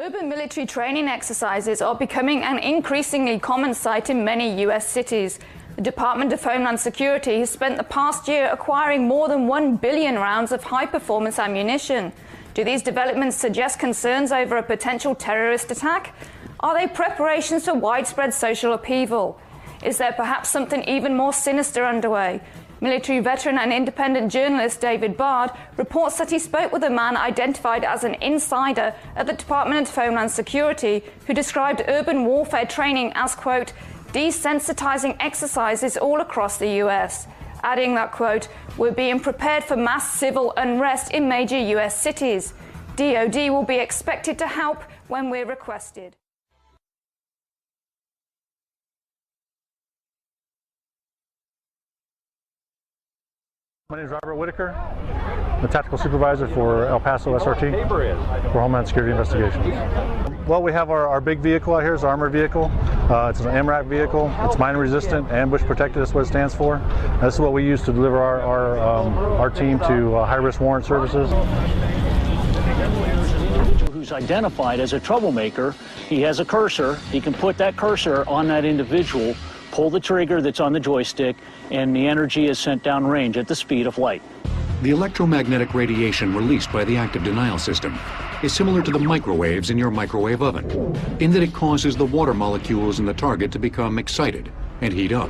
Urban military training exercises are becoming an increasingly common sight in many U.S. cities. The Department of Homeland Security has spent the past year acquiring more than 1 billion rounds of high-performance ammunition. Do these developments suggest concerns over a potential terrorist attack? Are they preparations for widespread social upheaval? Is there perhaps something even more sinister underway? Military veteran and independent journalist David Bard reports that he spoke with a man identified as an insider at the Department of Homeland Security who described urban warfare training as, quote, desensitizing exercises all across the US, adding that, quote, we're being prepared for mass civil unrest in major US cities. DoD will be expected to help when we're requested. My name is Robert Whitaker. I'm the Tactical Supervisor for El Paso SRT for Homeland Security Investigations. Well, we have our big vehicle out here. It's an armored vehicle. It's an MRAP vehicle. It's mine resistant, ambush protected. That's what it stands for. And this is what we use to deliver our team to high-risk warrant services. Who's identified as a troublemaker, he has a cursor. He can put that cursor on that individual, pull the trigger that's on the joystick, and the energy is sent downrange at the speed of light. The electromagnetic radiation released by the active denial system is similar to the microwaves in your microwave oven, in that it causes the water molecules in the target to become excited and heat up.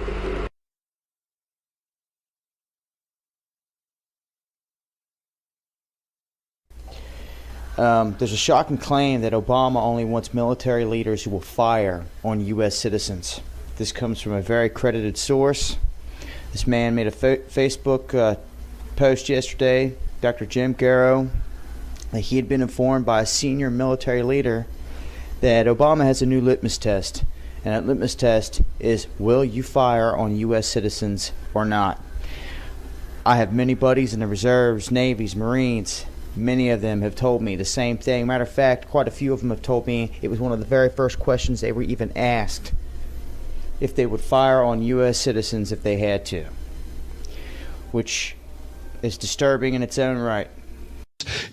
There's a shocking claim that Obama only wants military leaders who will fire on U.S. citizens. This comes from a very credited source. This man made a Facebook post yesterday, Dr. Jim Garrow, that he had been informed by a senior military leader that Obama has a new litmus test. And that litmus test is, will you fire on U.S. citizens or not? I have many buddies in the reserves, navies, marines. Many of them have told me the same thing. Matter of fact, quite a few of them have told me it was one of the very first questions they were even asked, if they would fire on U.S. citizens if they had to, which is disturbing in its own right.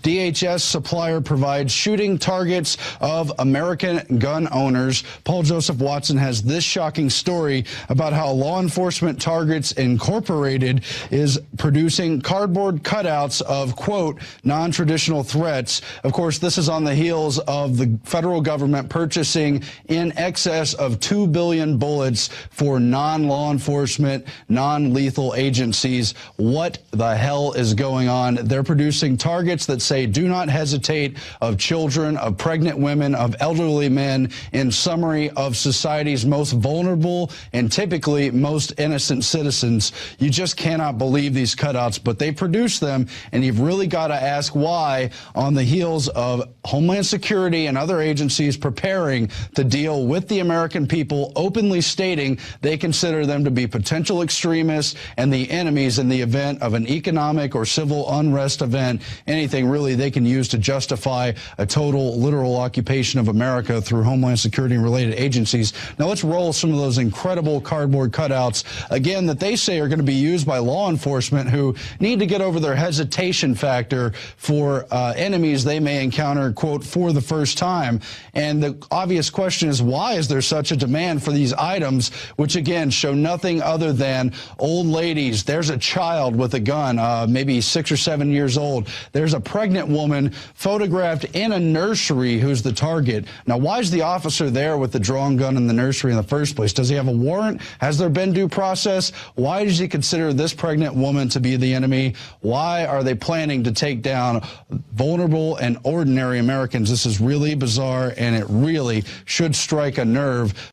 DHS supplier provides shooting targets of American gun owners. Paul Joseph Watson has this shocking story about how Law Enforcement Targets Incorporated is producing cardboard cutouts of, quote, non-traditional threats. Of course, this is on the heels of the federal government purchasing in excess of 2 billion bullets for non-law enforcement, non-lethal agencies. What the hell is going on? They're producing targets that say do not hesitate, of children, of pregnant women, of elderly men, in summary, of society's most vulnerable and typically most innocent citizens. You just cannot believe these cutouts, but they produce them, and you've really got to ask why, on the heels of Homeland Security and other agencies preparing to deal with the American people, openly stating they consider them to be potential extremists and the enemies in the event of an economic or civil unrest event, anything really they can use to justify a total literal occupation of America through Homeland Security and related agencies. Now let's roll some of those incredible cardboard cutouts, again, that they say are going to be used by law enforcement who need to get over their hesitation factor for enemies they may encounter, quote, for the first time. And the obvious question is, why is there such a demand for these items, which again show nothing other than old ladies? There's a child with a gun, maybe 6 or 7 years old. There's a pregnant woman photographed in a nursery who's the target. Now, why is the officer there with the drawn gun in the nursery in the first place? Does he have a warrant? Has there been due process? Why does he consider this pregnant woman to be the enemy? Why are they planning to take down vulnerable and ordinary Americans? This is really bizarre, and it really should strike a nerve.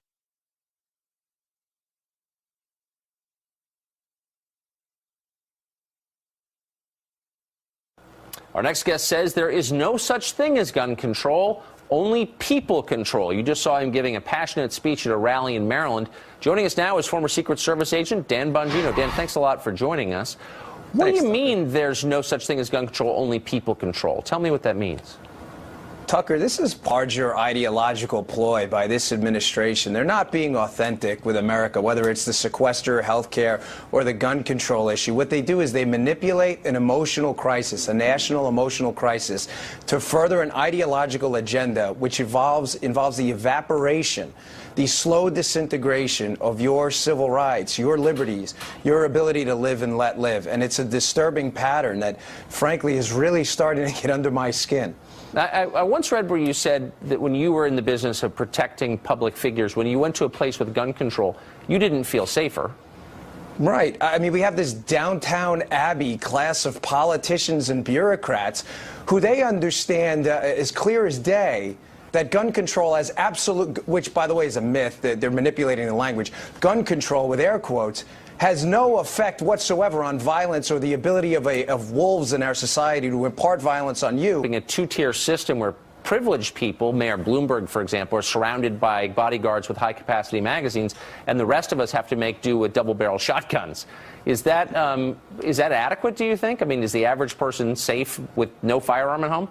Our next guest says there is no such thing as gun control, only people control. You just saw him giving a passionate speech at a rally in Maryland. Joining us now is former Secret Service agent Dan Bongino. Dan, thanks a lot for joining us. What do you mean there's no such thing as gun control, only people control? Tell me what that means. Tucker, this is larger ideological ploy by this administration. They're not being authentic with America, whether it's the sequester, health care, or the gun control issue. What they do is they manipulate an emotional crisis, a national emotional crisis, to further an ideological agenda which involves the evaporation, the slow disintegration of your civil rights, your liberties, your ability to live and let live. And it's a disturbing pattern that, frankly, is really starting to get under my skin. I once read where you said that when you were in the business of protecting public figures, when you went to a place with gun control, you didn't feel safer. Right. I mean, we have this Downtown Abbey class of politicians and bureaucrats who they understand as clear as day that gun control has absolute, which, by the way, is a myth. They're manipulating the language. Gun control, with air quotes, has no effect whatsoever on violence or the ability of wolves in our society to impart violence on you. Being a two-tier system where privileged people, Mayor Bloomberg, for example, are surrounded by bodyguards with high-capacity magazines, and the rest of us have to make do with double-barrel shotguns. Is that adequate, do you think? I mean, is the average person safe with no firearm at home?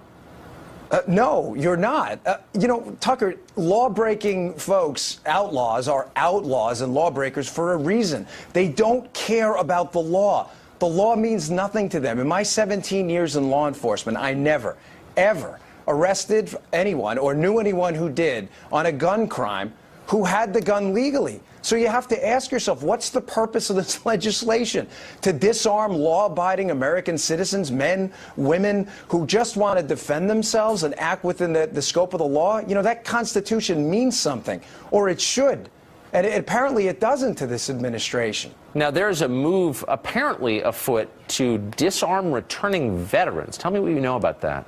No, you're not. You know, Tucker, law-breaking folks, outlaws, are outlaws and lawbreakers for a reason. They don't care about the law. The law means nothing to them. In my 17 years in law enforcement, I never, ever arrested anyone or knew anyone who did on a gun crime who had the gun legally. So you have to ask yourself, what's the purpose of this legislation? To disarm law-abiding American citizens, men, women, who just want to defend themselves and act within the scope of the law? You know, that Constitution means something, or it should. And apparently it doesn't to this administration. Now, there's a move apparently afoot to disarm returning veterans. Tell me what you know about that.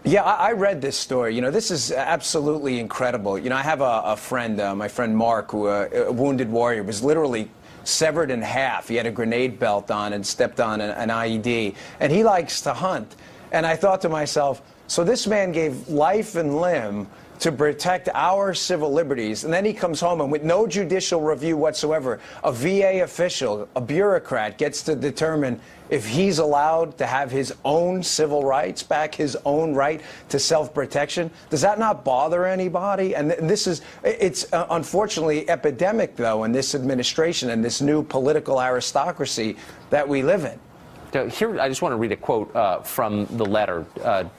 Yeah, I read this story. You know, this is absolutely incredible. You know, I have a friend, my friend Mark, who a wounded warrior, was literally severed in half. He had a grenade belt on and stepped on an IED. And he likes to hunt. And I thought to myself, so this man gave life and limb to protect our civil liberties, and then he comes home and with no judicial review whatsoever, a VA official, a bureaucrat, gets to determine if he's allowed to have his own civil rights back, his own right to self-protection. Does that not bother anybody? And it's unfortunately epidemic, though, in this administration and this new political aristocracy that we live in. Here, I just want to read a quote from the letter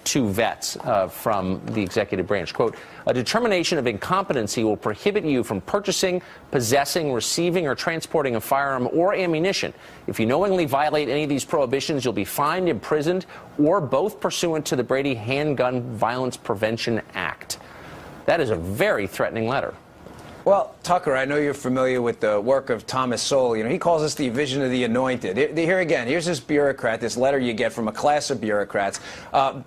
to vets from the executive branch. Quote, a determination of incompetency will prohibit you from purchasing, possessing, receiving, or transporting a firearm or ammunition. If you knowingly violate any of these prohibitions, you'll be fined, imprisoned, or both pursuant to the Brady Handgun Violence Prevention Act. That is a very threatening letter. Well, Tucker, I know you're familiar with the work of Thomas Sowell. You know, he calls this the vision of the anointed. Here again, here's this bureaucrat, this letter you get from a class of bureaucrats,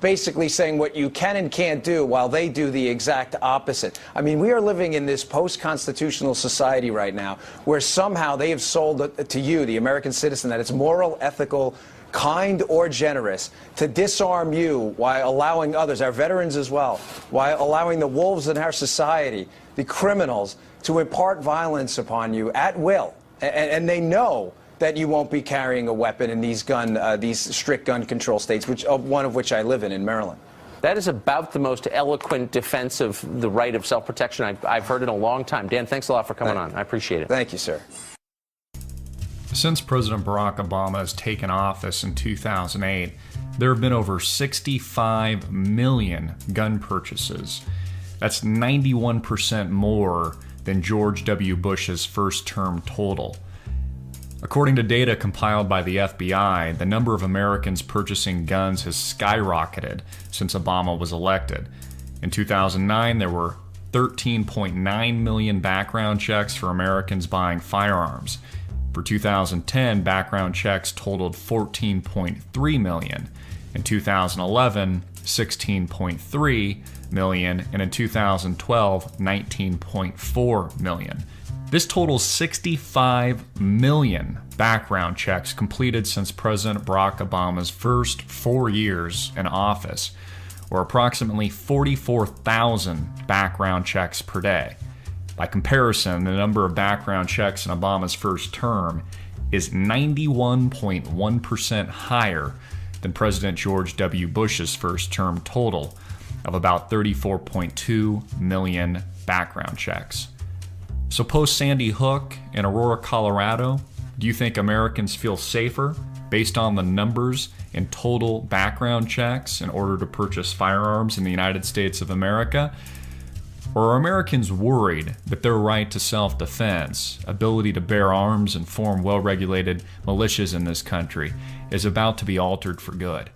basically saying what you can and can't do while they do the exact opposite. I mean, we are living in this post-constitutional society right now where somehow they have sold to you, the American citizen, that it's moral, ethical, kind or generous to disarm you while allowing others, our veterans as well, while allowing the wolves in our society, the criminals, to impart violence upon you at will. And they know that you won't be carrying a weapon in these strict gun control states, one of which I live in Maryland. That is about the most eloquent defense of the right of self-protection I've heard in a long time. Dan, thanks a lot for coming on. I appreciate it. Thank you, sir. Since President Barack Obama has taken office in 2008, there have been over 65 million gun purchases. That's 91% more than George W. Bush's first term total. According to data compiled by the FBI, the number of Americans purchasing guns has skyrocketed since Obama was elected. In 2009, there were 13.9 million background checks for Americans buying firearms. For 2010, background checks totaled 14.3 million. In 2011, 16.3 million, and in 2012, 19.4 million. This totals 65 million background checks completed since President Barack Obama's first 4 years in office, or approximately 44,000 background checks per day. By comparison, the number of background checks in Obama's first term is 91.1% higher than President George W. Bush's first term total of about 34.2 million background checks. So post Sandy Hook in Aurora, Colorado, do you think Americans feel safer based on the numbers in total background checks in order to purchase firearms in the United States of America? Or are Americans worried that their right to self-defense, ability to bear arms and form well-regulated militias in this country, is about to be altered for good?